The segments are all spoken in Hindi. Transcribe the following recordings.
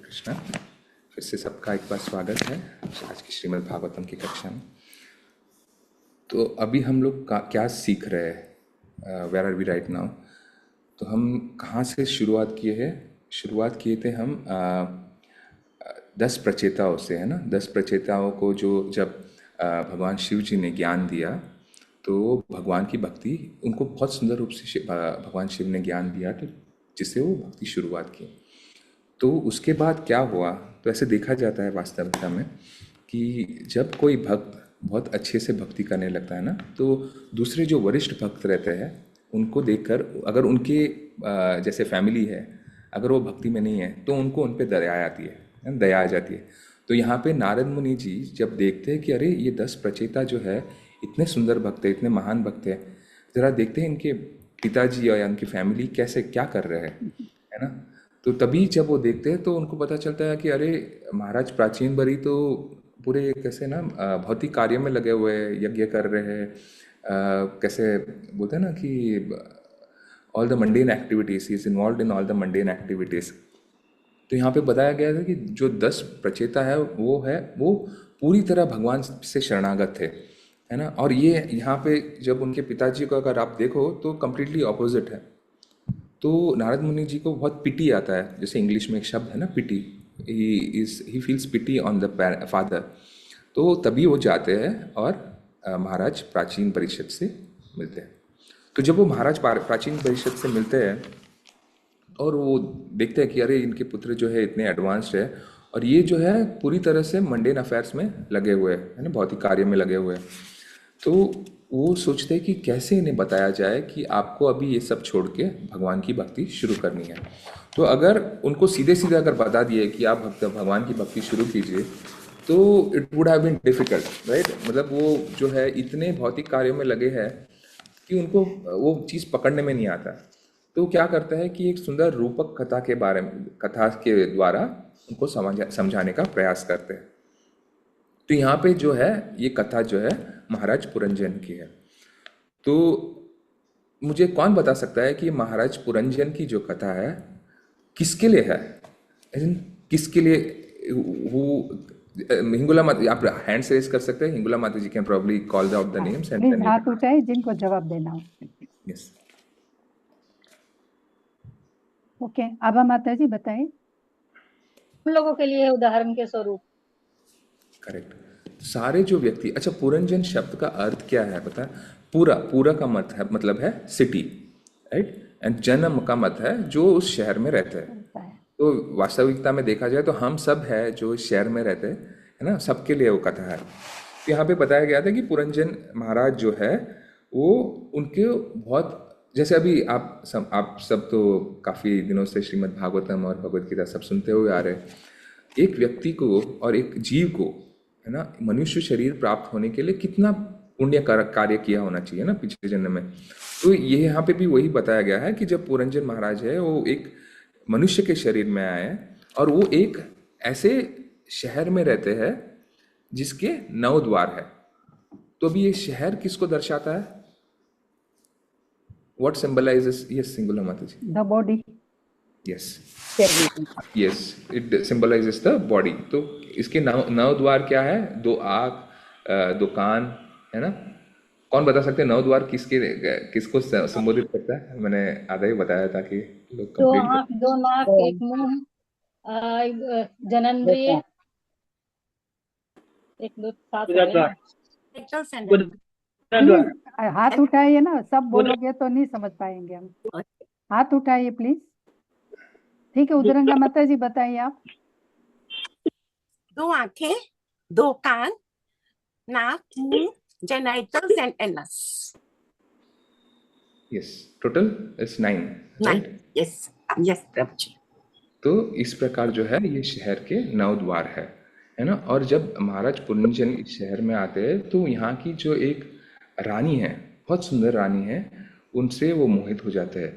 कृष्णा। फिर से सबका एक बार स्वागत है आज की श्रीमद् भागवतम की कक्षा में। तो अभी हम लोग क्या सीख रहे हैं, where are we right now. तो हम कहाँ से शुरुआत किए हैं? शुरुआत किए थे हम 10 प्रचेताओं से, है ना। 10 प्रचेताओं को जो जब भगवान शिव जी ने ज्ञान दिया तो भगवान की भक्ति उनको बहुत सुंदर रूप से भगवान शिव ने ज्ञान दिया, तो जिससे वो भक्ति शुरुआत की। तो उसके बाद क्या हुआ, तो ऐसे देखा जाता है वास्तविकता में कि जब कोई भक्त बहुत अच्छे से भक्ति करने लगता है ना, तो दूसरे जो वरिष्ठ भक्त रहते हैं उनको देखकर, अगर उनके जैसे फैमिली है, अगर वो भक्ति में नहीं है तो उनको उन पे दया आती है, दया आ जाती है। तो यहाँ पे नारद मुनि जी जब देखते हैं कि अरे ये 10 प्रचेता जो है इतने सुंदर भक्त है, इतने महान भक्त है, ज़रा देखते हैं इनके पिताजी या इनकी फैमिली कैसे क्या कर रहे हैं, है ना। तो तभी जब वो देखते हैं तो उनको पता चलता है कि अरे महाराज प्राचीन बरी तो पूरे कैसे ना भौतिक कार्य में लगे हुए हैं, यज्ञ कर रहे हैं, कैसे बोलते हैं ना कि all the mundane activities, he is involve in all the mundane activities. तो यहाँ पे बताया गया था कि जो 10 प्रचेता है वो पूरी तरह भगवान से शरणागत थे, है ना। और ये यहाँ पे जब उनके पिताजी को अगर आप देखो तो कम्प्लीटली ऑपोजिट है। तो नारद मुनि जी को बहुत पिटी आता है, जैसे इंग्लिश में एक शब्द है ना pity, he feels pity on the father. तो तभी वो जाते हैं और महाराज प्राचीन परिषद से मिलते हैं। तो जब वो महाराज प्राचीन परिषद से मिलते हैं और वो देखते हैं कि अरे इनके पुत्र जो है इतने एडवांस्ड है और ये जो है पूरी तरह से मंडेन अफेयर्स में लगे हुए हैं, है ना, भौतिक कार्य में लगे हुए हैं। तो वो सोचते हैं कि कैसे इन्हें बताया जाए कि आपको अभी ये सब छोड़ के भगवान की भक्ति शुरू करनी है। तो अगर उनको सीधे सीधे अगर बता दिए कि आप भगवान की भक्ति शुरू कीजिए तो it would have been difficult, right. मतलब वो जो है इतने भौतिक कार्यों में लगे हैं कि उनको वो चीज़ पकड़ने में नहीं आता। तो क्या करता है कि एक सुंदर रूपक कथा के द्वारा उनको समझाने का प्रयास करते हैं। तो यहाँ पे जो है ये कथा जो है महाराज पुरंजन की है। तो मुझे कौन बता सकता है कि महाराज पुरंजन की जो कथा है किसके लिए है? किसके लिए? हिंगुला माता, आप हैंड रेज कर सकते हैं। Hingula Mata ji can probably call out the names and please हाथ उठाए जिनको जवाब देना हो। यस, ओके, आभा माता जी बताएं। हम लोगों के लिए उदाहरण के स्वरूप। करेक्ट। सारे जो व्यक्ति, अच्छा पुरंजन शब्द का अर्थ क्या है पता है? पूरा का मतलब है सिटी, राइट। एंड जन्म का मत है जो उस शहर में रहते हैं। तो वास्तविकता में देखा जाए तो हम सब है जो इस शहर में रहते हैं, है ना, सबके लिए वो कथा है। तो यहाँ पे बताया गया था कि पुरंजन महाराज जो है वो उनके बहुत, जैसे अभी आप सब तो काफ़ी दिनों से श्रीमद् भागवतम और भगवद गीता सब सुनते हुए आ रहे हैं। एक व्यक्ति को और एक जीव को, है ना, मनुष्य शरीर प्राप्त होने के लिए कितना पुण्य कार्य किया होना चाहिए ना पिछले जन्म में। तो ये यहाँ पे भी वही बताया गया है कि जब पुरंजन महाराज है वो एक मनुष्य के शरीर में आए और वो एक ऐसे शहर में रहते हैं जिसके 9 द्वार है। तो अभी ये शहर किसको दर्शाता है? What symbolizes? Yes, Singula Mataji. The body. Yes. Yes, it symbolizes the body. तो इसके 9 द्वार क्या है? 2 आँख, 2 कान, है ना। कौन बता सकते हैं 9 द्वार किसको संबोधित करता है? मैंने आधा ही बताया था कि लोग कंप्लीट। 2 नाक, 1 मुंह, जननेंद्रिय, 1 2 7 हाथ उठाइए ना, सब बोलोगे तो नहीं समझ पाएंगे हम। हाथ उठाइए प्लीज। ठीक है, उदरंगा माता जी बताइए आप। 2 आंखें, 2 कान, नाक, मुंह, genitals and anus. Yes, total is 9. 9. Yes, yes, Prabhuji. तो इस प्रकार जो है ये शहर के 9 द्वार है ना। और जब महाराज पुरंजन इस शहर में आते हैं तो यहाँ की जो एक रानी है, बहुत सुंदर रानी है, उनसे वो मोहित हो जाते हैं,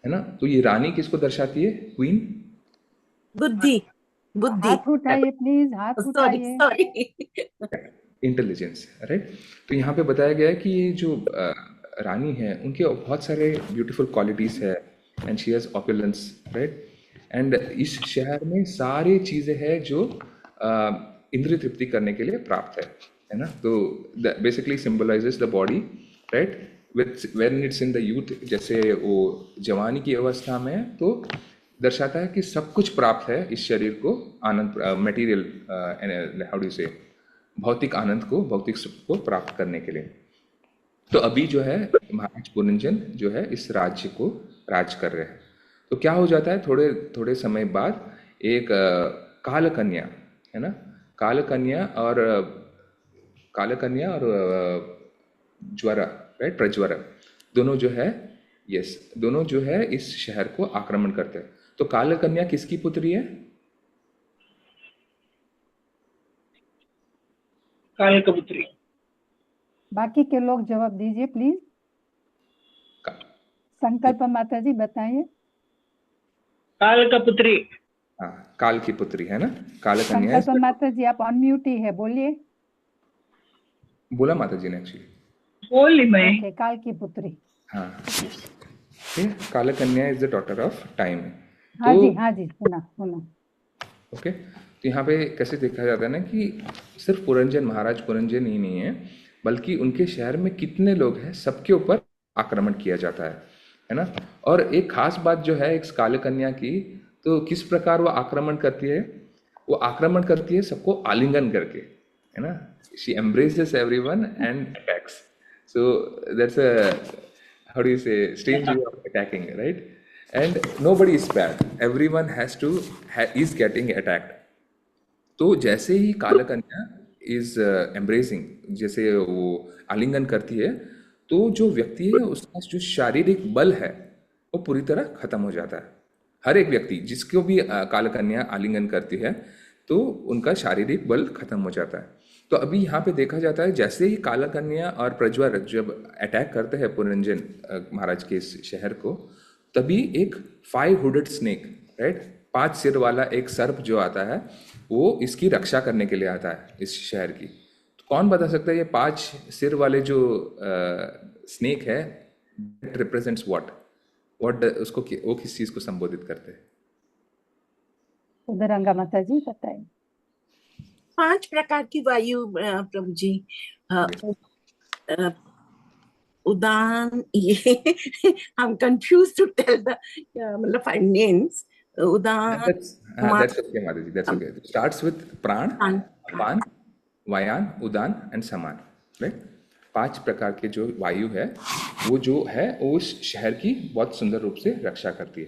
है ना। तो ये रानी किसको दर्शाती है? क्वीन बुद्धि। हाथ उठाइए प्लीज, हाथ उठाइए। सॉरी। Intelligence, right. तो यहाँ पे बताया गया है कि ये जो रानी है उनके बहुत सारे ब्यूटीफुल क्वालिटीज है and she has opulence, right. And इस शहर में सारी चीज़ें हैं जो इंद्रिय तृप्ति करने के लिए प्राप्त है ना। तो basically symbolizes the body, right, with when it's in the youth, जैसे वो जवानी की अवस्था में है, तो दर्शाता है कि सब कुछ प्राप्त है इस शरीर को, आनंद, मटेरियल, हाउ डू से, भौतिक आनंद को, भौतिक सुख को प्राप्त करने के लिए। तो अभी जो है महाराज पुरंजन जो है इस राज्य को राज कर रहे हैं। तो क्या हो जाता है, थोड़े थोड़े समय बाद एक काल कन्या है ना, काल कन्या और ज्वारा, राइट, प्रज्वरा, दोनों जो है, यस, दोनों जो है इस शहर को आक्रमण करते हैं। तो काल कन्या किसकी पुत्री है? काल का पुत्री। बाकी के लोग जवाब दीजिए प्लीज। संकल्प माता जी बताइए। काल का पुत्री। हाँ, काल की पुत्री है ना, काल कन्या। संकल्प माता जी आप अनम्यूट ही है, बोलिए। बोला माता जी ने एक्चुअली, बोली मैं। ओके, काल की पुत्री। हाँ, काल कन्या is the daughter of time. हाँ जी, हाँ जी, सुना सुना। ओके, तो यहाँ पे कैसे देखा जाता है ना कि सिर्फ पुरंजन, महाराज पुरंजन ही नहीं है, बल्कि उनके शहर में कितने लोग हैं सबके ऊपर आक्रमण किया जाता है ना। और एक खास बात जो है एक काल कन्या की, तो किस प्रकार वो आक्रमण करती है, वो आक्रमण करती है सबको आलिंगन करके, है ना। She embraces everyone and attacks. So that's a, how do you say, strange way of attacking, right? And nobody is spared, everyone is getting attacked. तो जैसे ही काल कन्या इज एम्ब्रेसिंग, जैसे वो आलिंगन करती है, तो जो व्यक्ति है उसका जो शारीरिक बल है वो पूरी तरह खत्म हो जाता है। हर एक व्यक्ति जिसको भी काल कन्या आलिंगन करती है तो उनका शारीरिक बल खत्म हो जाता है। तो अभी यहाँ पे देखा जाता है जैसे ही काला कन्या और प्रज्वर जब अटैक करते हैं पुरंजन महाराज के इस शहर को, तभी एक 5 हुडेड स्नेक, राइट, 5 सिर वाला एक सर्प जो आता है वो इसकी रक्षा करने के लिए आता है इस शहर की। तो कौन बता सकता है ये 5 सिर वाले जो स्नेक है रिप्रेजेंट्स व्हाट उसको वो किस चीज को संबोधित करते हैं? उदरंगा माता जी बताइए। 5 प्रकार की वायु प्रभु जी। उदान, ये I'm confused to tell the मतलब 5 names. उदान, that's okay माता जी, that's okay. It starts with प्राण, अपान, वायान, उदान एंड समान, राइट। 5 प्रकार के जो वायु है वो जो है वो उस शहर की बहुत सुंदर रूप से रक्षा करती है।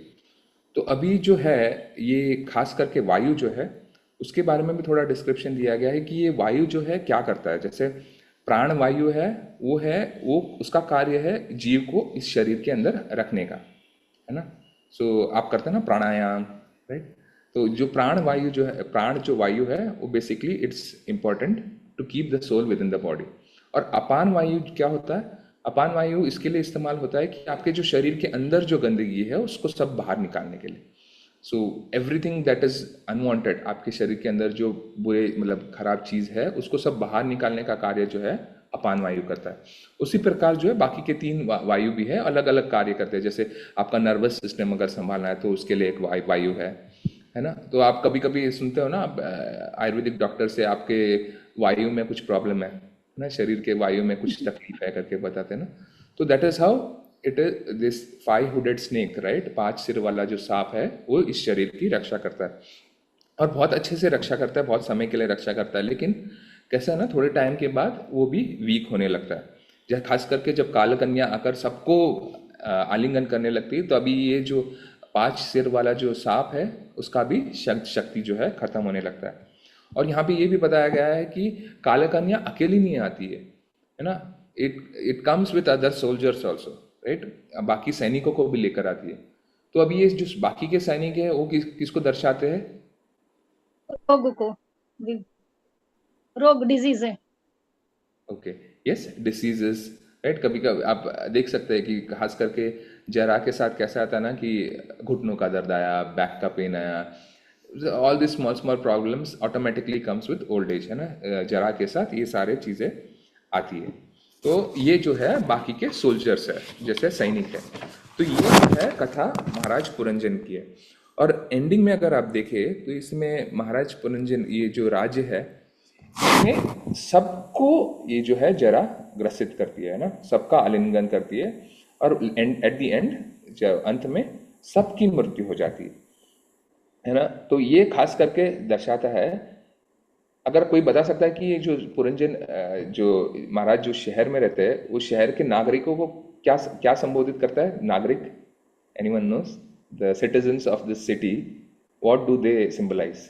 तो अभी जो है ये खास करके वायु जो है उसके बारे में भी थोड़ा डिस्क्रिप्शन दिया गया है कि ये वायु जो है क्या करता है। जैसे प्राण वायु है वो उसका कार्य है जीव को इस शरीर के अंदर रखने का, है ना। सो आप करते हैं ना प्राणायाम, राइट। तो जो प्राण वायु जो है, प्राण जो वायु है वो basically it's important to keep the soul within the body. और अपान वायु क्या होता है? अपान वायु इसके लिए इस्तेमाल होता है कि आपके जो शरीर के अंदर जो गंदगी है उसको सब बाहर निकालने के लिए। So everything that is unwanted, आपके शरीर के अंदर जो बुरे मतलब खराब चीज है उसको सब बाहर निकालने का कार्य जो है अपान वायु करता है। उसी प्रकार जो है बाकी के 3 वायु भी है, अलग अलग कार्य करते हैं। जैसे आपका नर्वस सिस्टम अगर संभालना है तो उसके लिए एक वायु है ना। तो आप कभी कभी सुनते हो ना आयुर्वेदिक डॉक्टर से आपके वायु में कुछ प्रॉब्लम है ना, शरीर के वायु में कुछ तकलीफ है करके बताते हैं ना। तो that is how it is this 5 hooded snake, right, 5 सिर वाला जो सांप है वो इस शरीर की रक्षा करता है और बहुत अच्छे से रक्षा करता है, बहुत समय के लिए रक्षा करता है। लेकिन कैसा है ना, थोड़े टाइम के बाद वो भी वीक होने लगता है। जब खास करके जब काल कन्या आकर सबको आलिंगन करने लगती है तो अभी ये जो 5 सिर वाला जो सांप है उसका भी शक्ति जो है खत्म होने लगता है। और यहाँ पे ये भी बताया गया है कि काल कन्या अकेली नहीं आती है ना, it comes with other soldiers also, right, बाकी सैनिकों को भी लेकर आती है। तो अभी ये जो बाकी के सैनिक है वो किसको दर्शाते हैं? रोग को, रोग, डिजीज है। Okay, yes, diseases, right. कभी कभी आप देख सकते हैं कि खास करके जरा के साथ कैसा आता है ना कि घुटनों का दर्द आया, बैक का पेन आया, all this small small problems automatically comes with old age, है ना। जरा के साथ ये सारे चीजें आती है। तो ये जो है बाकी के सोल्जर्स है, जैसे सैनिक है। तो ये जो है कथा महाराज पुरंजन की है। और एंडिंग में अगर आप देखें तो इसमें महाराज पुरंजन ये जो राज्य है इसमें सबको ये जो है जरा ग्रसित करती है ना, सबका आलिंगन करती है और एट द एंड जब अंत में सबकी मृत्यु हो जाती है ना। तो ये खास करके दर्शाता है। अगर कोई बता सकता है कि ये जो पुरंजन जो महाराज जो शहर में रहते हैं उस शहर के नागरिकों को क्या क्या संबोधित करता है? नागरिक, anyone knows? The citizens of this city, what do they symbolise?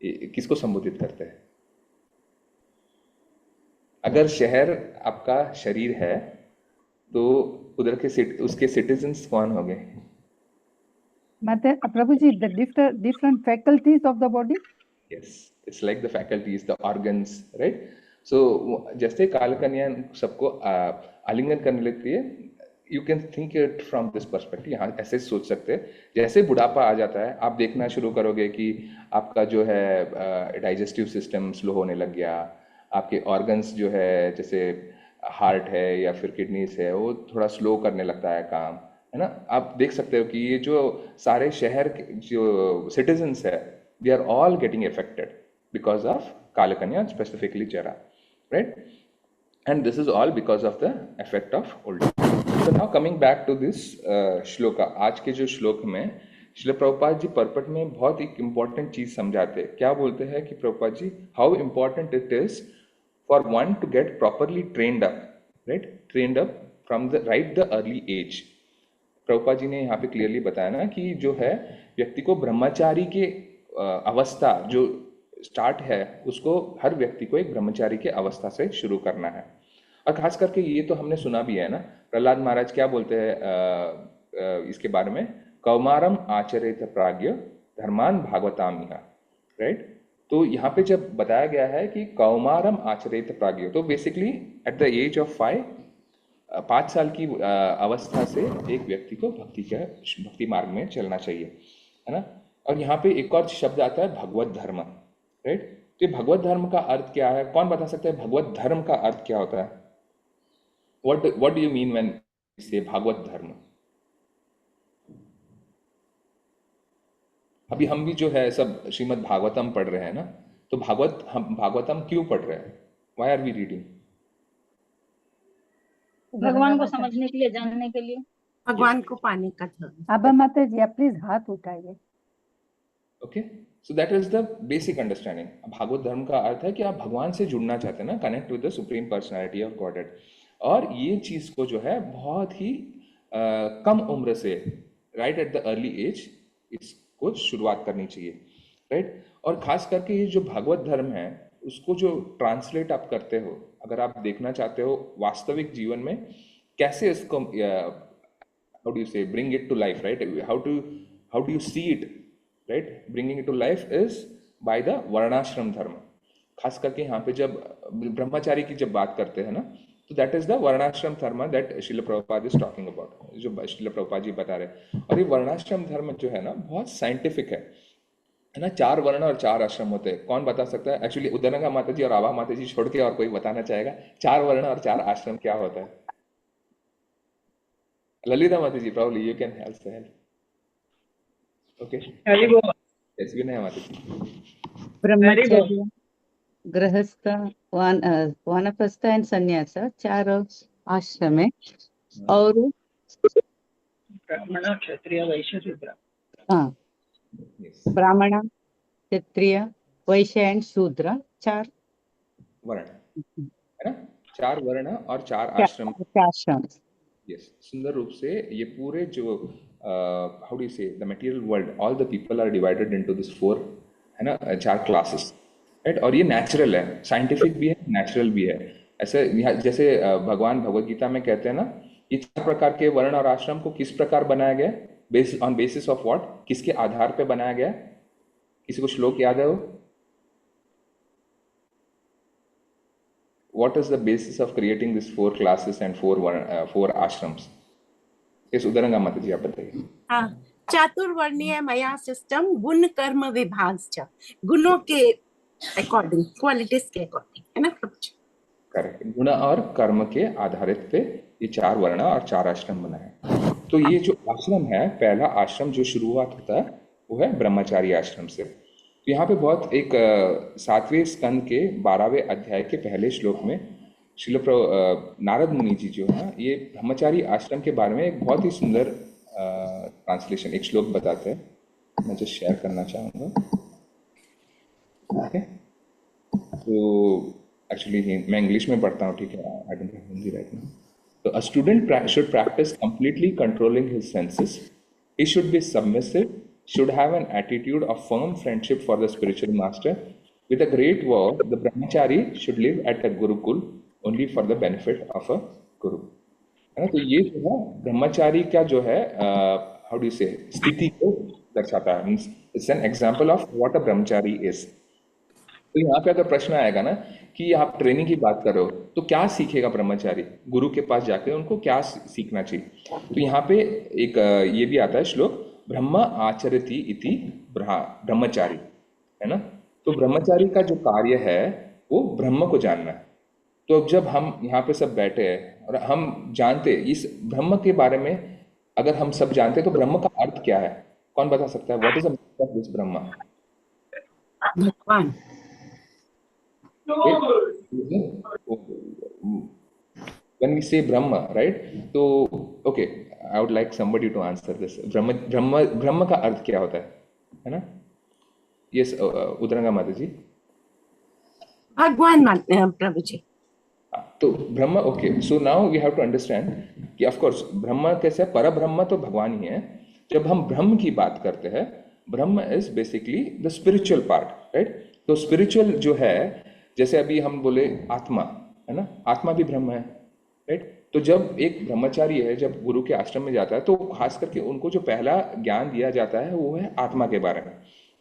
किसको संबोधित करते हैं? अगर शहर आपका शरीर है तो उधर के उसके सिटीजन्स कौन हो गए? प्रभु जी, the different faculties of the body. Yes, it's like the faculties, the organs, right? So जैसे काल कन्या सबको आलिंगन करने लगती है, you can think it from this perspective. यहाँ ऐसे सोच सकते हैं। जैसे बुढ़ापा आ जाता है, आप देखना शुरू करोगे कि आपका जो है डाइजेस्टिव सिस्टम स्लो होने लग गया, आपके ऑर्गन्स जो है जैसे हार्ट है या फिर किडनीज है वो थोड़ा स्लो करने लगता है काम, है ना। आप देख सकते हो कि ये जो सारे शहर के जो सिटीजन्स है they are all getting affected because of Kalakanya, specifically Jara, right? And this is all because of the effect of old age. So now coming back to this shloka, आज के जो श्लोक में श्रील प्रभुपाद जी पर्पट में बहुत एक इम्पॉर्टेंट चीज समझाते हैं। क्या बोलते हैं कि Prabhupada ji, how important it is for one to get properly trained up, right? Trained up from the early age. Prabhupada ji ने यहाँ पे क्लियरली बताया ना कि जो है व्यक्ति को ब्रह्मचारी के अवस्था जो स्टार्ट है उसको हर व्यक्ति को एक ब्रह्मचारी के अवस्था से शुरू करना है। और खास करके ये तो हमने सुना भी है ना, प्रहलाद महाराज क्या बोलते हैं इसके बारे में? कौमारम आचरित प्राज्ञ धर्मान भागवतामिहा, राइट? तो यहाँ पे जब बताया गया है कि कौमारम आचरित प्राज्ञ, तो basically at the age of 5 साल की अवस्था से एक व्यक्ति को भक्ति मार्ग में चलना चाहिए, है ना। और यहाँ पे एक और शब्द आता है भगवत धर्म, राइट? तो ये भगवत धर्म का अर्थ क्या है? कौन बता सकता है भगवत धर्म का अर्थ क्या होता है? What do you mean when से भागवत धर्म? अभी हम भी जो है सब श्रीमद् भागवतम पढ़ रहे हैं ना, तो हम भागवतम क्यों पढ़ रहे हैं? Why are we reading? भगवान को समझने के लिए, जानने के लिए, भगवान को पाने का धर्म। अब माता जी आप प्लीज हाथ उठाइए। Okay, so that is the basic understanding. भागवत धर्म का अर्थ है कि आप भगवान से जुड़ना चाहते हैं ना, connect with the supreme personality of godhead. और ये चीज को जो है बहुत ही कम उम्र से, right at the early age, इसको शुरुआत करनी चाहिए, राइट? और खास करके ये जो भागवत धर्म है उसको जो ट्रांसलेट आप करते हो, अगर आप देखना चाहते हो वास्तविक जीवन में कैसे इसको how do you say bring it to life, right? How do you see it, right? Bringing it to life is by the वर्णाश्रम धर्म। खास करके यहाँ पे जब ब्रह्मचारी की जब बात करते हैं ना, तो that is the वर्णाश्रम धर्म that Srila Prabhupada is talking about, जो श्रील प्रभुपाद जी बता रहे हैं। और ये वर्णाश्रम धर्म जो है ना बहुत साइंटिफिक है ना। 4 वर्ण और 4 आश्रम होते हैं। कौन बता सकता है? एक्चुअली उदरंगा माता जी और आभा माता जी छोड़ के और कोई बताना चाहेगा 4 वर्ण और 4 आश्रम क्या होता है? ललिता माता जी, probably you can help. Okay, Hari बोल। यस, विनय माता जी। ब्रह्मचर्य, गृहस्थ, वानप्रस्थ एंड संन्यास, 4 आश्रम है। और ब्राह्मण, क्षत्रिय, वैश्य, शूद्र। हाँ, ब्राह्मण, क्षत्रिय, वैश्य एंड शूद्र, 4 वर्ण है ना। 4 वर्ण और 4 आश्रम। यस, सुंदर रूप से ये पूरे जो how do you say the material world, all the people are divided into this 4, है ना, 4 क्लासेस, राइट? और ये नेचुरल है, साइंटिफिक भी है, नेचुरल भी है। ऐसे जैसे भगवान भगवद गीता में कहते हैं ना, ये 4 प्रकार के वर्ण और आश्रम को किस प्रकार बनाया गया? On basis of what? किसके आधार पे बनाया गया? किसी को श्लोक याद है वो? What is the basis of creating these 4 classes and 4 ashrams? इस उदरंगा माता जी आप बताइए। हाँ, चातुर्वर्णीय मया सिस्टम गुण कर्म विभाग, गुणों के अकॉर्डिंग, क्वालिटीज के अकॉर्डिंग, है ना? करेक्ट, गुण और कर्म के आधारित पे ये 4 वर्ण और 4 आश्रम बनाए। तो तो ये जो आश्रम है, पहला आश्रम जो शुरुआत होता है वो है ब्रह्मचारी आश्रम से। तो यहाँ पे बहुत एक 7वें स्कंद के 12वें अध्याय के पहले श्लोक में नारद मुनि जी जो है ये ब्रह्मचारी आश्रम के बारे में एक बहुत ही सुंदर ट्रांसलेशन, एक श्लोक बताते हैं, मैं जो शेयर करना चाहूँगा। ओके, तो एक्चुअली मैं इंग्लिश में पढ़ता हूँ, ठीक है, I don't have Hindi right now. So a student should practice completely controlling his senses. He should be submissive, should have an attitude of firm friendship for the spiritual master. With a great vow, the brahmachari should live at a gurukul only for the benefit of a guru. है ना? तो ये जो है ब्रह्मचारी का जो है हाउ डू से स्थिति को दर्शाता है। It's an example of what a Brahmachari is. तो यहाँ पे अगर प्रश्न आएगा ना कि आप ट्रेनिंग की बात कर रहे हो तो क्या सीखेगा ब्रह्मचारी, गुरु के पास जाके उनको क्या सीखना चाहिए? तो यहाँ पे एक ये भी आता है श्लोक, ब्रह्म आचरति इति ब्रह्मचारी, है ना। तो ब्रह्मचारी का जो कार्य है वो ब्रह्म को जानना है। तो अब जब हम यहाँ पे सब बैठे हैं और हम जानते इस ब्रह्म के बारे में, अगर हम सब जानते तो ब्रह्म का अर्थ क्या है? कौन बता सकता है? What is the meaning of this ब्रह्म? भगवान। When we say Brahma, right? तो okay, I would like somebody to answer this. ब्रह्म का अर्थ क्या होता है ना? Yes, उदरंगा माता जी। भगवान प्रभु जी। तो ब्रह्म, okay, so now we have to understand कि ऑफ कोर्स ब्रह्म कैसे है, पर ब्रह्म तो भगवान ही है। जब हम ब्रह्म की बात करते हैं, ब्रह्म is basically the spiritual part, right? तो स्पिरिचुअल जो है, जैसे अभी हम बोले आत्मा, है ना, आत्मा भी ब्रह्म है, राइट? तो जब एक ब्रह्मचारी है, जब गुरु के आश्रम में जाता है तो खास करके उनको जो पहला ज्ञान दिया जाता है वो है आत्मा के बारे में,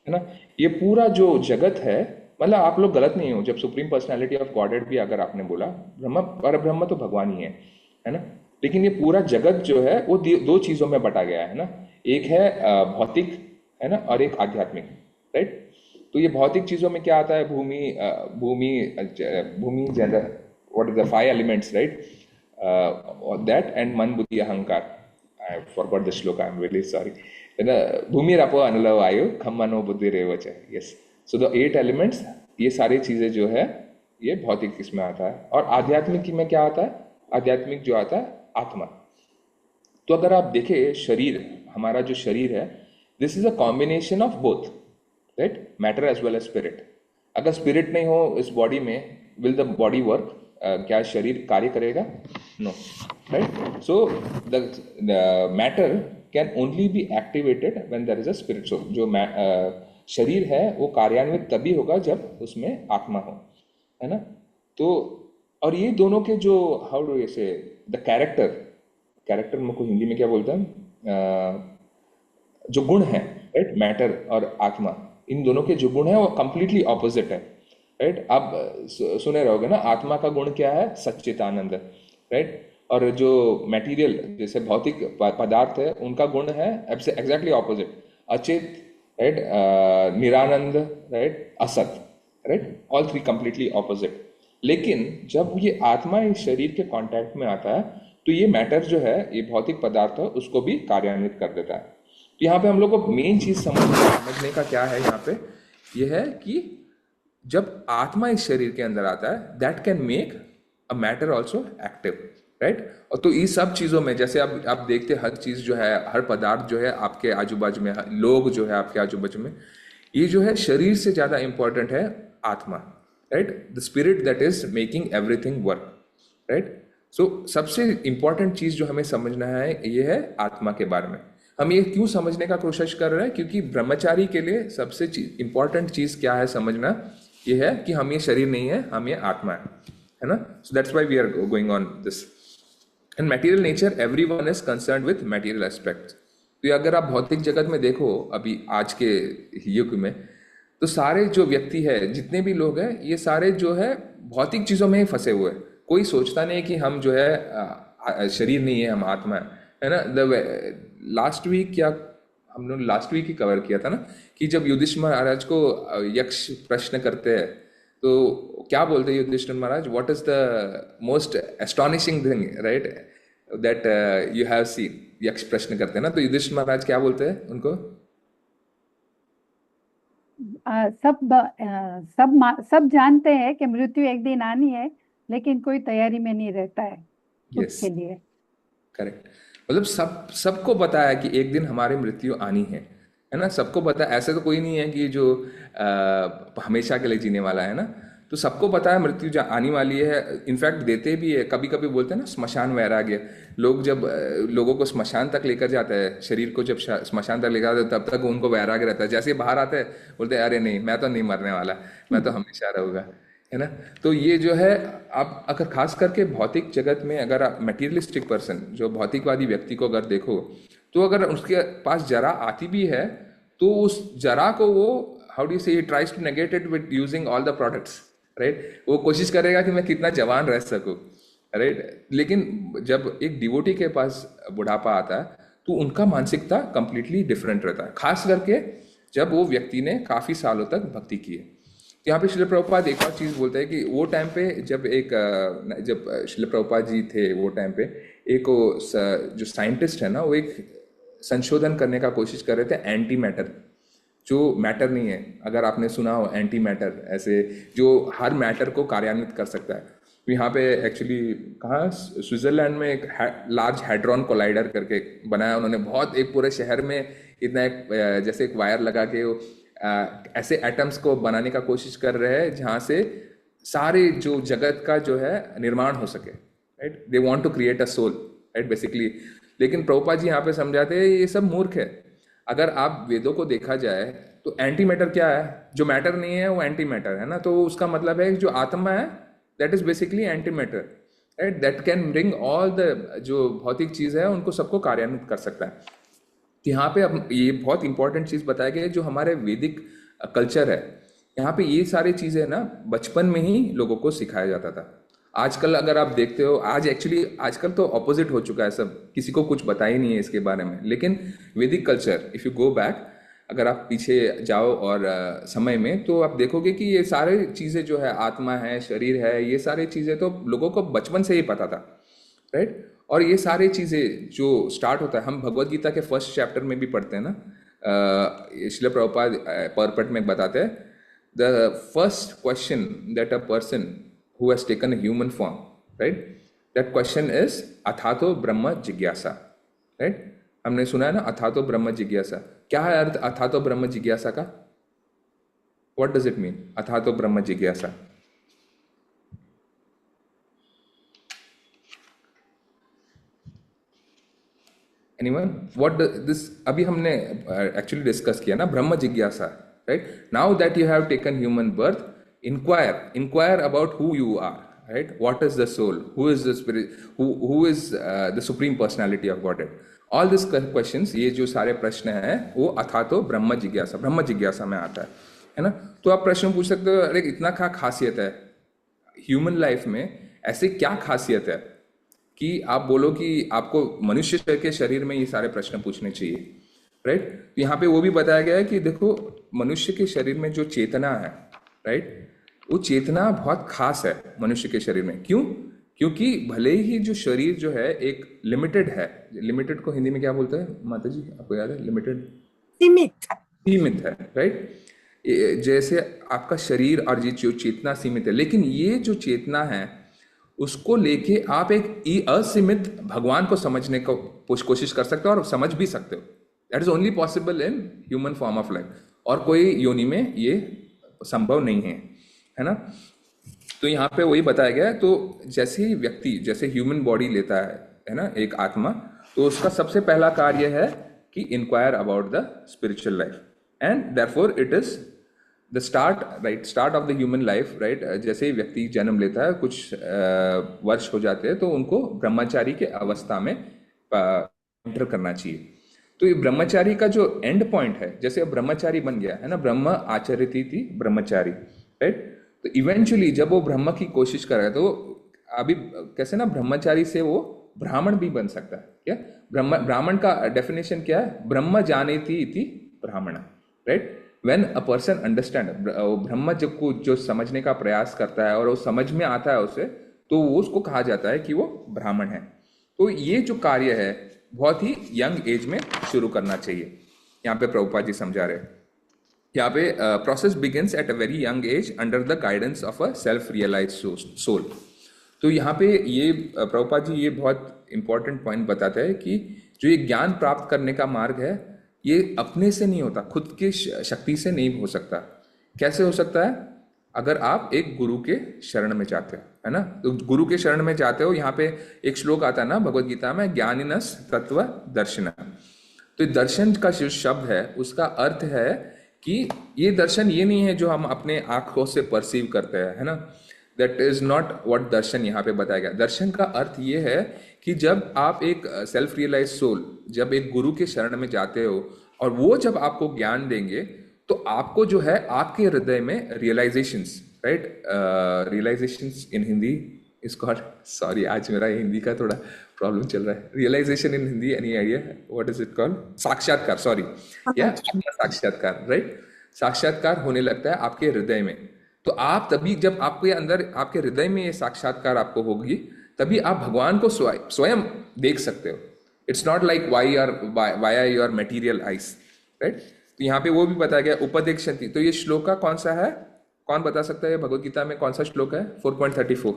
है ना। ये पूरा जो जगत है, मतलब आप लोग गलत नहीं हो जब सुप्रीम पर्सनालिटी ऑफ गॉडेड भी अगर आपने बोला, ब्रह्म पर ब्रह्म तो भगवान ही है ना। लेकिन ये पूरा जगत जो है वो दो चीजों में बटा गया है ना, एक है भौतिक, है ना, और एक आध्यात्मिक, राइट? तो ये भौतिक चीजों में क्या आता है? भूमि general, what is the 5 elements, right? That and मन बुद्धि अहंकार, आई फॉरगॉट द श्लोक, आई एम रियली सॉरी, है ना। भूमि रपो अनल वायु खम मनो बुद्धि रेव च, यस। सो द 8 एलिमेंट्स, ये सारी चीजें जो है ये भौतिक इसमें आता है। और आध्यात्मिक में क्या आता है? आध्यात्मिक जो आता है आत्मा। तो अगर आप देखें शरीर, हमारा जो शरीर है, this is a combination of both, right? Matter as well as spirit. अगर स्पिरिट नहीं हो इस बॉडी में, विल द बॉडी वर्क? क्या शरीर कार्य करेगा? No, right? So the matter can only be activated when there is a spirit. So जो शरीर है वो कार्यान्वित तभी होगा जब उसमें आत्मा हो, है ना। तो और ये दोनों के जो how do you say the character में को हिंदी में क्या बोलते हैं, जो गुण है, राइट? मैटर और आत्मा, इन दोनों के जो गुण है वो कंप्लीटली ऑपोजिट है, राइट? आप सुने रहोगे ना, आत्मा का गुण क्या है? सच्चिदानंद, राइट? और जो मटेरियल जैसे भौतिक पदार्थ है उनका गुण है एग्जैक्टली ऑपोजिट, अचित, राइट? निरानंद, राइट? असत, राइट? All 3 completely opposite. लेकिन जब ये आत्मा इस शरीर के कांटेक्ट में आता है तो ये मैटर जो है, ये भौतिक पदार्थ है, उसको भी कार्यान्वित कर देता है। तो यहाँ पे हम लोग को मेन चीज समझने का क्या है यहाँ पे, ये है कि जब आत्मा इस शरीर के अंदर आता है, that can make a matter also active, right? और तो इस सब चीजों में जैसे आप देखते हर चीज जो है, हर पदार्थ जो है आपके आजू बाजू में, लोग जो है आपके आजू बाजू में, ये जो है शरीर से ज्यादा इंपॉर्टेंट है आत्मा, right? The spirit that is making everything work, right? So सबसे इंपॉर्टेंट चीज जो हमें समझना है ये है आत्मा के बारे में। हम ये क्यों समझने का कोशिश कर रहे हैं? क्योंकि ब्रह्मचारी के लिए सबसे इंपॉर्टेंट चीज क्या है समझना, ये है कि हम ये शरीर नहीं है, हम ये आत्मा है ना। So that's why we are going on this. In material nature everyone is concerned with material aspect. तो अगर आप भौतिक जगत में देखो अभी आज के युग में, तो सारे जो व्यक्ति है, जितने भी लोग हैं, ये सारे जो है भौतिक चीजों में ही फंसे हुए हैं। कोई सोचता नहीं कि हम जो है शरीर नहीं है, हम आत्मा है ना। लास्ट वीक क्या हम लोग लास्ट वीक ही कवर किया था ना, कि जब युधिष्ठिर महाराज को यक्ष प्रश्न करते हैं तो क्या बोलते हैं Yudhishthira Maharaj? What is the most astonishing thing, right, that you have seen? Yaksha प्रश्न करते हैं ना, तो युधिष्ठिर महाराज क्या बोलते हैं उनको? सब जानते हैं कि मृत्यु एक दिन आनी है, लेकिन कोई तैयारी में नहीं रहता है यस, उसके लिए। करेक्ट। मतलब सबको पता है कि एक दिन हमारी मृत्यु आनी है ना, सबको पता है। ऐसे तो कोई नहीं है कि जो हमेशा के लिए जीने वाला है ना, तो सबको पता है मृत्यु आने वाली है। इनफैक्ट देते भी है, कभी कभी बोलते हैं ना स्मशान वैराग्य। लोग जब लोगों को स्मशान तक लेकर जाते हैं, शरीर को जब स्मशान तक लेकर जाते हैं, तब तक उनको वैराग्य रहता है। जैसे ही बाहर आते हैं बोलते हैं अरे नहीं, मैं तो नहीं मरने वाला, मैं तो हमेशा रहूंगा, है ना। तो ये जो है, आप अगर खास करके भौतिक जगत में अगर आप मटेरियलिस्टिक पर्सन, जो भौतिकवादी व्यक्ति को अगर देखो, तो अगर उसके पास जरा आती भी है तो उस जरा को वो how do say tries to negate it with using all the products, right. वो कोशिश करेगा कि मैं कितना जवान रह सकूं, राइट। लेकिन जब एक डिवोटी के पास बुढ़ापा आता है तो उनका मानसिकता कंप्लीटली डिफरेंट रहता है, खास करके जब वो व्यक्ति ने काफी सालों तक भक्ति की है। यहाँ पे श्रील प्रभुपाद एक और चीज़ बोलते हैं कि वो टाइम पे जब श्रील प्रभुपाद जी थे, वो टाइम पे एक जो साइंटिस्ट है ना, वो एक संशोधन करने का कोशिश कर रहे थे एंटी मैटर, जो मैटर नहीं है। अगर आपने सुना हो एंटी मैटर, ऐसे जो हर मैटर को कार्यान्वित कर सकता है। यहाँ पे एक्चुअली कहाँ, स्विट्जरलैंड में एक लार्ज हैड्रॉन कोलाइडर करके बनाया उन्होंने। बहुत एक पूरे शहर में इतना एक जैसे एक वायर लगा के ऐसे एटम्स को बनाने का कोशिश कर रहे हैं जहाँ से सारे जो जगत का जो है निर्माण हो सके, right. They want to create a soul, right, basically. लेकिन प्रभुपाद जी यहाँ पे समझाते हैं ये सब मूर्ख है। अगर आप वेदों को देखा जाए तो एंटी मैटर क्या है? जो मैटर नहीं है वो एंटी मैटर है ना। तो उसका मतलब है जो आत्मा है that is basically anti matter, right, that can bring all the जो भौतिक चीज है उनको सबको कार्यान्वित कर सकता है। यहाँ पे अब ये बहुत इंपॉर्टेंट चीज बताया गया है, जो हमारे वैदिक कल्चर है, यहाँ पे ये सारी चीजें ना बचपन में ही लोगों को सिखाया जाता था। आजकल अगर आप देखते हो, आजकल तो ऑपोजिट हो चुका है, सब किसी को कुछ पता ही नहीं है इसके बारे में। लेकिन वैदिक culture, if you go back, अगर आप पीछे जाओ और समय में, तो आप देखोगे कि ये सारे चीजें जो है, आत्मा है, शरीर है, ये सारी चीजें तो लोगों को बचपन से ही पता था, राइट। और ये सारी चीजें जो स्टार्ट होता है, हम भगवत गीता के फर्स्ट चैप्टर में भी पढ़ते हैं ना, श्रील प्रभुपाद परपट में बताते हैं, the first question that a person who has taken a human form, right, that question is अथातो ब्रह्म जिज्ञासा, right। हमने सुना है ना अथातो ब्रह्म जिज्ञासा। क्या है अर्थ अथातो ब्रह्म जिज्ञासा का? what does it mean, अथातो ब्रह्म जिज्ञासा? anyone what this अभी हमने एक्चुअली डिस्कस किया ना ब्रह्म जिज्ञासा, right। now that you have taken human birth, inquire about who you are, right, what is the soul, who is the spirit, who is the supreme personality of Godhead, all these questions, ये जो सारे प्रश्न हैं वो अथातो ब्रह्म जिज्ञासा में आता है ना। तो आप प्रश्न पूछ सकते हो, अरे इतना क्या खासियत है ह्यूमन लाइफ में, ऐसे क्या खासियत है कि आप बोलो कि आपको मनुष्य के शरीर में ये सारे प्रश्न पूछने चाहिए, राइट। यहाँ पे वो भी बताया गया है कि देखो मनुष्य के शरीर में जो चेतना है, राइट, वो चेतना बहुत खास है मनुष्य के शरीर में। क्यों? क्योंकि भले ही जो शरीर जो है एक लिमिटेड है, लिमिटेड को हिंदी में क्या बोलते हैं माता जी, आपको याद है? लिमिटेड, सीमित है, राइट। जैसे आपका शरीर और ये जो चेतना सीमित है, लेकिन ये जो चेतना है उसको लेके आप एक असीमित भगवान को समझने को कोशिश कर सकते हो और समझ भी सकते हो। That is only possible in human form of life, और कोई योनि में ये संभव नहीं है ना। तो यहाँ पे वही बताया गया है। तो जैसे ही व्यक्ति जैसे ह्यूमन बॉडी लेता है ना, एक आत्मा, तो उसका सबसे पहला कार्य है कि inquire about the spiritual life, and therefore it is the start of the human life, right. जैसे ही व्यक्ति जन्म लेता है, कुछ वर्ष हो जाते हैं, तो उनको ब्रह्मचारी के अवस्था में एंटर करना चाहिए। तो ये ब्रह्मचारी का जो एंड पॉइंट है, जैसे अब ब्रह्मचारी बन गया है ना, ब्रह्म आचरिति थी ब्रह्मचारी, राइट। तो इवेंचुअली जब वो ब्रह्म की कोशिश करेगा, तो अभी कैसे ना ब्रह्मचारी से वो ब्राह्मण भी बन सकता है। क्या ब्राह्मण का डेफिनेशन क्या है? ब्रह्म जानेति इति ब्राह्मण, right. When a person understand, ब्रह्म जो समझने का प्रयास करता है और वो समझ में आता है उसे, तो वो उसको कहा जाता है कि वो ब्राह्मण है। तो ये जो कार्य है बहुत ही यंग एज में शुरू करना चाहिए। यहाँ पे प्रभुपाद जी समझा रहे हैं, यहाँ पे process begins at a very young age under the guidance of a self realize soul. तो यहाँ पे ये प्रभुपाद जी ये बहुत इंपॉर्टेंट पॉइंट बताते हैं कि जो ये ज्ञान प्राप्त करने का मार्ग है ये अपने से नहीं होता, खुद की शक्ति से नहीं हो सकता। कैसे हो सकता है? अगर आप एक गुरु के शरण में जाते हो, है ना। तो गुरु के शरण में जाते हो, यहाँ पे एक श्लोक आता है ना भगवद गीता में, ज्ञानिनस तत्व दर्शन। तो दर्शन का जो शब्द है उसका अर्थ है कि ये दर्शन ये नहीं है जो हम अपने आंखों से परसीव करते हैं, है ना। दैट इज नॉट व्हाट दर्शन यहाँ पे बताया गया। दर्शन का अर्थ ये है कि जब आप एक सेल्फ रियलाइज सोल, जब एक गुरु के शरण में जाते हो और वो जब आपको ज्ञान देंगे तो आपको जो है आपके हृदय में realisations, right, realisations in Hindi is called, sorry आज मेरा हिंदी का थोड़ा प्रॉब्लम चल रहा है। Realisation in Hindi, any idea what is it called? साक्षात्कार, सॉरी, या साक्षात्कार, राइट। साक्षात्कार होने लगता है आपके हृदय में। तो आप तभी जब आपके अंदर आपके हृदय में ये साक्षात्कार आपको होगी तभी आप भगवान को स्वयं देख सकते हो। It's not like via your material eyes, right. तो यहाँ पे वो भी बताया गया उपदेक्षन्ति। तो ये श्लोक का कौन सा है, कौन बता सकता है भगवद गीता में कौन सा श्लोक है? 4.34।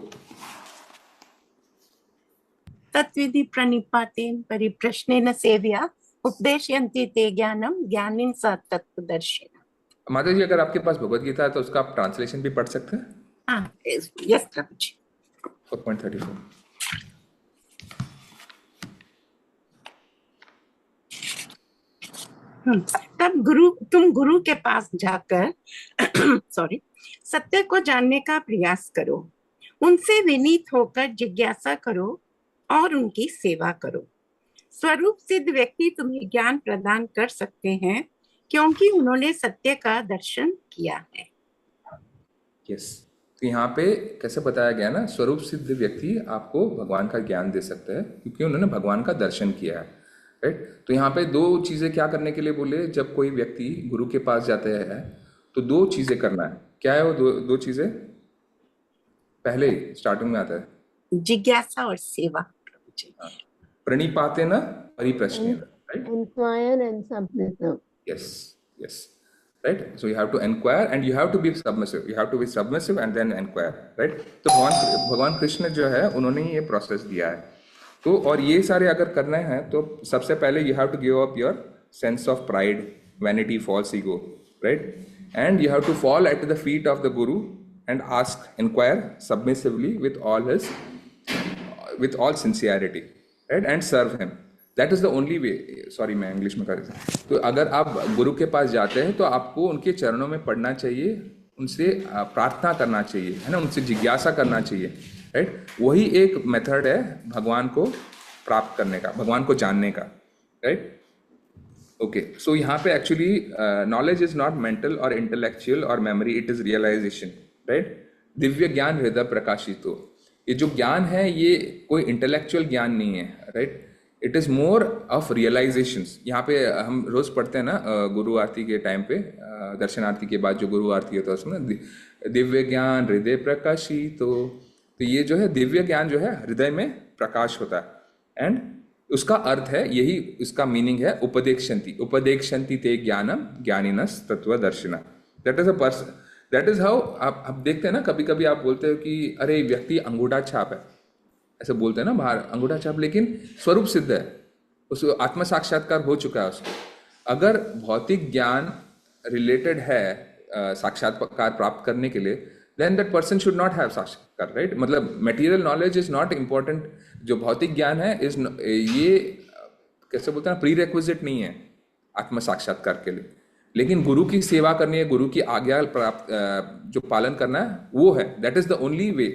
तत्विधि प्रणिपातेन परिप्रश्नेन सेव्या उपदेशयन्ति ते ज्ञानम ज्ञानिन स तत्वदर्शिनः। माता जी अगर आपके पास भगवद गीता है तो उसका आप ट्रांसलेशन भी पढ़ सकते हैं। हाँ, यस प्रभु जी। 4.34। तब तुम गुरु के पास जाकर सॉरी सत्य को जानने का प्रयास करो, उनसे विनीत होकर जिज्ञासा करो और उनकी सेवा करो। स्वरूप सिद्ध व्यक्ति तुम्हें ज्ञान प्रदान कर सकते हैं क्योंकि उन्होंने सत्य का दर्शन किया है। यस, तो यहाँ पे कैसे बताया गया ना, स्वरूप सिद्ध व्यक्ति आपको भगवान का ज्ञान दे सकते हैं क्योंकि उन्होंने भगवान का दर्शन किया है, राइट। तो यहाँ पे दो चीजें क्या करने के लिए बोले, जब कोई व्यक्ति गुरु के पास जाते हैं तो दो चीजें करना है। क्या है वो दो चीजें? पहले स्टार्टिंग में आता है जिज्ञासा और सेवा। प्रणिपातेन परिप्रश्नेन, right. Inquire and submissive. Yes, right. So you have to inquire and you have to be submissive. You have to be submissive and then inquire, right. तो भगवान कृष्ण जो है उन्होंने ये प्रोसेस दिया है। तो और ये सारे अगर करना है तो सबसे पहले you have to give up your sense of pride, vanity, false ego, right. And you have to fall at the feet of the Guru and ask, inquire submissively with all sincerity, right, and serve him. That is the only way. Sorry, मैं इंग्लिश में कर रहा था। तो अगर आप गुरु के पास जाते हैं तो आपको उनके चरणों में पढ़ना चाहिए, उनसे प्रार्थना करना चाहिए, है ना, उनसे जिज्ञासा करना चाहिए, राइट। वही एक मेथड है भगवान को प्राप्त करने का, भगवान को जानने का, राइट। ओके, सो यहाँ पे actually knowledge is not mental और इंटेलेक्चुअल और memory, it is realisation, right. दिव्य ज्ञान हृदय प्रकाशितो, ये जो ज्ञान है ये कोई इंटेलेक्चुअल ज्ञान नहीं है, right. It is more of realisations. यहाँ पे हम रोज पढ़ते हैं ना गुरु आरती के टाइम पे, दर्शन आरती के बाद जो गुरु आरती होता है उसमें दिव्य ज्ञान हृदय प्रकाशितो। तो ये जो है दिव्य ज्ञान जो है हृदय में प्रकाश होता है एंड उसका अर्थ है, यही इसका मीनिंग है उपदेक्षन्ति ते ज्ञानम ज्ञानिनस तत्वदर्शिनः। That is a person, that is how आप देखते हैं ना, कभी कभी आप बोलते हो कि अरे व्यक्ति अंगूठा छाप है, ऐसे बोलते हैं ना बाहर अंगूठा छाप, लेकिन स्वरूप सिद्ध है, उसको आत्म साक्षात्कार हो चुका है उसको। अगर भौतिक ज्ञान रिलेटेड है साक्षात्कार प्राप्त करने के लिए, then that person should not have साक्षात्कार, राइट। मतलब material knowledge is not important, जो भौतिक ज्ञान है इज ये कैसे बोलते हैं, प्री रिक्विजिट नहीं है आत्म साक्षात्कार के लिए। लेकिन गुरु की सेवा करनी है, गुरु की आज्ञा प्राप्त जो पालन करना है वो है, that is the only way,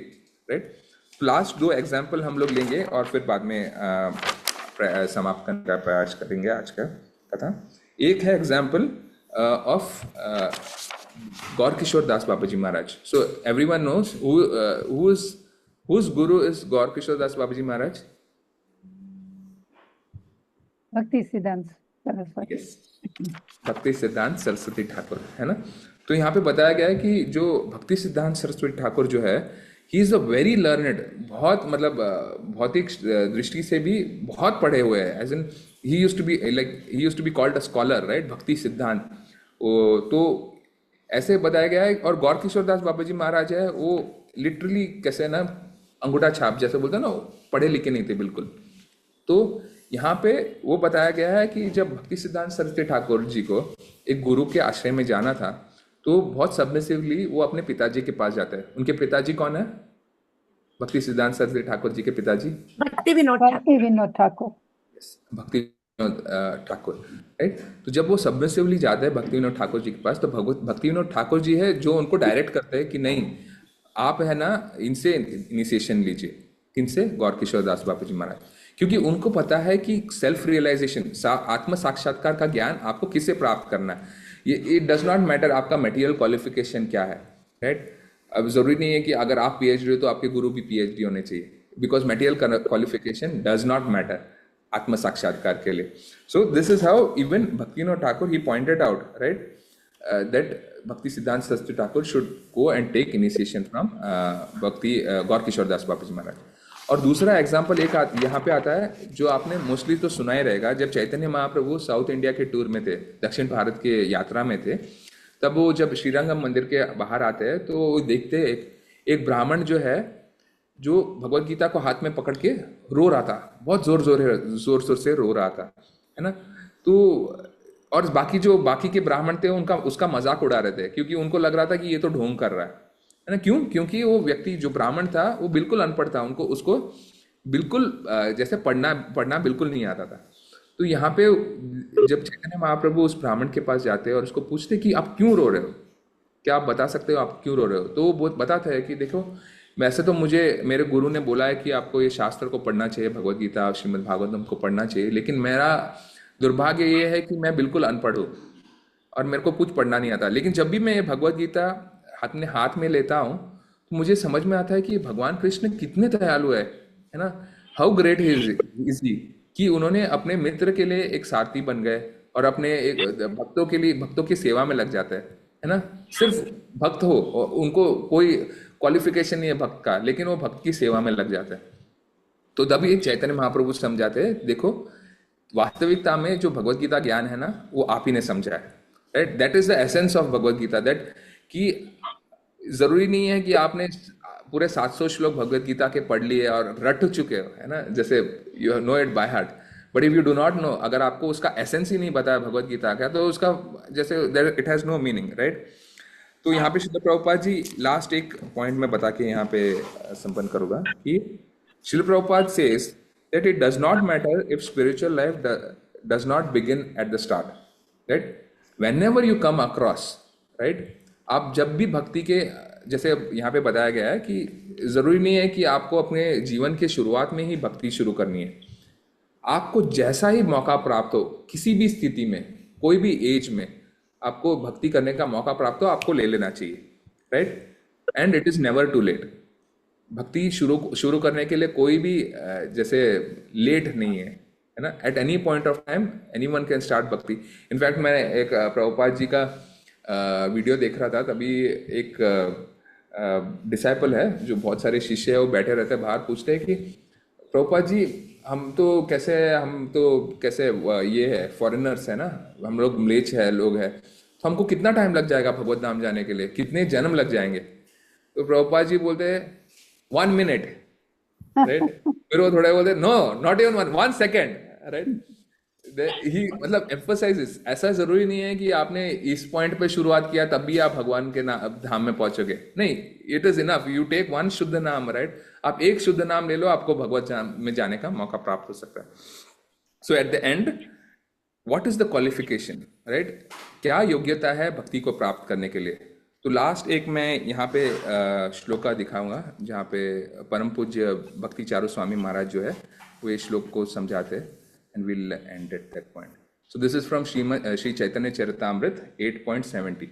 right. Last दो एग्जाम्पल हम लोग लेंगे और फिर बाद में समाप्त करने का प्रयास करेंगे आज का कथा। एक है example of Gaur Kishor Das Baba ji Maharaj. So everyone knows whose guru is Gaur Kishor Das Baba ji Maharaj? Bhakti Siddhanta Saraswati. भक्ति सिद्धांत सरस्वती ठाकुर, है ना। तो यहाँ पे बताया गया है कि जो भक्ति सिद्धांत सरस्वती ठाकुर जो है, he is a very learned, बहुत मतलब भौतिक दृष्टि से भी बहुत पढ़े हुए हैं, as in he used to be called a scholar, right, Bhakti Siddhanta. तो ऐसे बताया गया है। और गौर किशोर दास बाबा जी महाराज है, वो लिटरली कैसे ना अंगूठा छाप जैसे बोलते हैं ना, पढ़े लिखे नहीं थे बिल्कुल। तो यहाँ पे वो बताया गया है कि जब भक्ति सिद्धांत सरस्वती ठाकुर जी को एक गुरु के आश्रय में जाना था, तो बहुत सबमिसिवली वो अपने पिताजी के पास जाते हैं। उनके पिताजी कौन है? भक्ति सिद्धांत सरस्वती ठाकुर जी के पिताजी भक्ति विनोद भक्ति विनोद ठाकुर। भक्ति विनोद ठाकुर, राइट। तो जब वो सबमिसिवली जाते हैं भक्ति विनोद ठाकुर जी के पास, तो भक्ति विनोद ठाकुर जी है जो उनको डायरेक्ट करते हैं कि नहीं, आप है ना इनसे इनिशिएशन लीजिए। किनसे? गौर किशोर दास बाबा जी महाराज। क्योंकि उनको पता है कि सेल्फ रियलाइजेशन, आत्म साक्षात्कार का ज्ञान आपको किससे प्राप्त करना है। ये इट डज नॉट मैटर आपका मटेरियल क्वालिफिकेशन क्या है, राइट। अब जरूरी नहीं है कि अगर आप पीएचडी हो तो आपके गुरु भी पीएचडी होने चाहिए, because material qualification does not matter आत्म साक्षात्कार के लिए। So this is how even Bhakti Vinod Thakur he pointed out, right, that Bhakti Siddhanta Saraswati Thakur should go and take initiation from Bhakti Gaur Kishor Das Baba ji महाराज। और दूसरा एग्जाम्पल एक यहाँ पे आता है जो आपने मोस्टली तो सुना ही रहेगा। जब चैतन्य महाप्रभु साउथ इंडिया के टूर में थे, दक्षिण भारत के यात्रा में थे, तब वो जब श्रीरंगम मंदिर के बाहर आते हैं तो वो देखते हैं एक ब्राह्मण जो है, जो भगवत गीता को हाथ में पकड़ के रो रहा था, बहुत जोर जोर से रो रहा था, है ना। तो और बाकी के ब्राह्मण थे उसका मजाक उड़ा रहे थे, क्योंकि उनको लग रहा था कि ये तो ढोंग कर रहा है ना। क्यों? क्योंकि वो व्यक्ति जो ब्राह्मण था वो बिल्कुल अनपढ़ था, उसको बिल्कुल जैसे पढ़ना बिल्कुल नहीं आता था। तो यहाँ पे जब चैतन्य महाप्रभु उस ब्राह्मण के पास जाते हैं और उसको पूछते कि आप क्यों रो रहे हो, क्या आप बता सकते हो आप क्यों रो रहे हो? तो वो बताता है कि देखो, वैसे तो मेरे गुरु ने बोला है कि आपको ये शास्त्र को पढ़ना चाहिए, भगवत गीता श्रीमद् भागवतम को पढ़ना चाहिए, लेकिन मेरा दुर्भाग्य ये है कि मैं बिल्कुल अनपढ़ हूँ और मेरे को कुछ पढ़ना नहीं आता। लेकिन जब भी मैं ये भगवत गीता अपने हाथ में लेता हूँ तो मुझे समझ में आता है कि भगवान कृष्ण कितने दयालु है ना। हाउ ग्रेट इज ही कि उन्होंने अपने मित्र के लिए एक सारथी बन गए और अपने एक भक्तों की सेवा में लग जाते हैं, है ना। सिर्फ भक्त हो, उनको कोई क्वालिफिकेशन नहीं है भक्त का, लेकिन वो भक्त की सेवा में लग जाते हैं। तो तभी चैतन्य महाप्रभु समझाते हैं, देखो वास्तविकता में जो भगवत गीता ज्ञान है ना, वो आप ही ने समझा है, right. That is the essence of Bhagavad Gita, that कि जरूरी नहीं है कि आपने पूरे 700 श्लोक भगवत गीता के पढ़ लिए और रट चुके हो, है ना, जैसे you know it by heart. But if you do not know, अगर आपको उसका एसेंस ही नहीं बताया भगवत गीता का, तो उसका जैसे it has no meaning, right. तो यहाँ पे श्रील प्रभुपाद जी लास्ट एक पॉइंट में बता के यहाँ पे संपन्न करूंगा कि Srila Prabhupada says that it does not matter if spiritual life does not begin at the start, right. Whenever you come across, right, आप जब भी भक्ति के, जैसे यहाँ पे बताया गया है कि जरूरी नहीं है कि आपको अपने जीवन के शुरुआत में ही भक्ति शुरू करनी है। आपको जैसा ही मौका प्राप्त हो, किसी भी स्थिति में, कोई भी एज में आपको भक्ति करने का मौका प्राप्त हो, आपको ले लेना चाहिए, right. And it is never too late. भक्ति शुरू करने के लिए कोई भी जैसे लेट नहीं है ना। At any point of time anyone can start भक्ति। इनफैक्ट मैं एक प्रभुपाद जी का वीडियो देख रहा था, तभी एक डिसाइपल है जो बहुत सारे शिष्य है, वो बैठे रहते हैं बाहर, पूछते हैं कि प्रभुपाद जी हम तो कैसे ये है, फॉरेनर्स है ना, हम लोग म्लेच्छ है लोग हैं, तो हमको कितना टाइम लग जाएगा भगवत धाम जाने के लिए, कितने जन्म लग जाएंगे? तो प्रभुपाद जी बोलते हैं 1 मिनट, राइट। फिर वो थोड़ा बोलते no, not even 1 second, right. He मतलब एम्फसाइजेस, ऐसा जरूरी नहीं है कि आपने इस पॉइंट पे शुरुआत किया तब भी आप भगवान के धाम में पहुंचोगे, नहीं। It is enough, you take 1 शुद्ध नाम, राइट। आप एक शुद्ध नाम ले लो, आपको भगवत धाम में जाने का मौका प्राप्त हो सकता है। So at the end what is the qualification, right, क्या योग्यता है भक्ति को प्राप्त करने के लिए? तो लास्ट एक मैं यहाँ पे श्लोका दिखाऊंगा जहाँ पे परम पूज्य भक्ति चारू स्वामी महाराज जो है वो ये श्लोक को समझाते हैं, and we'll end at that point. So this is from Shri Chaitanya Charitamrita 8.70।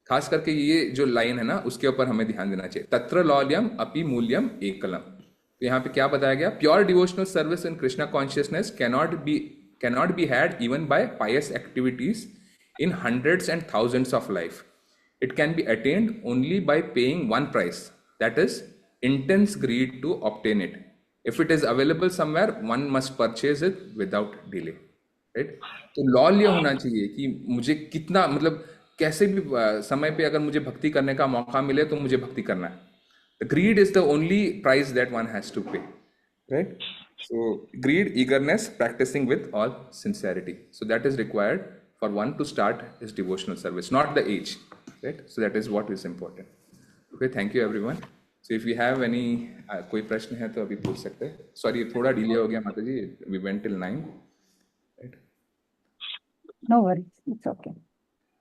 खास करके ये जो लाइन है ना, उसके ऊपर हमें ध्यान देना चाहिए। तत्र लौल्यम अपि मूल्यम एकलम। तो यहाँ पे क्या बताया गया? Pure devotional service in Krishna consciousness cannot be had even by pious activities in hundreds and thousands of life. It can be attained only by paying one price, that is intense greed to obtain it. If it is available somewhere, one must purchase it without delay, right? तो लॉल ये होना चाहिए कि मुझे कितना, मतलब कैसे भी समय पे अगर मुझे भक्ति करने का मौका मिले तो मुझे भक्ति करना है. The greed is the only price that one has to pay, right? So greed, eagerness, practicing with all sincerity. So that is required for one to start his devotional service, not the age, right? So that is what is important. Okay, thank you everyone. So if you have any कोई प्रश्न है तो अभी पूछ सकते हैं. Sorry, थोड़ा delay हो गया माता जी. We went till 9. Right? No worries, it's okay.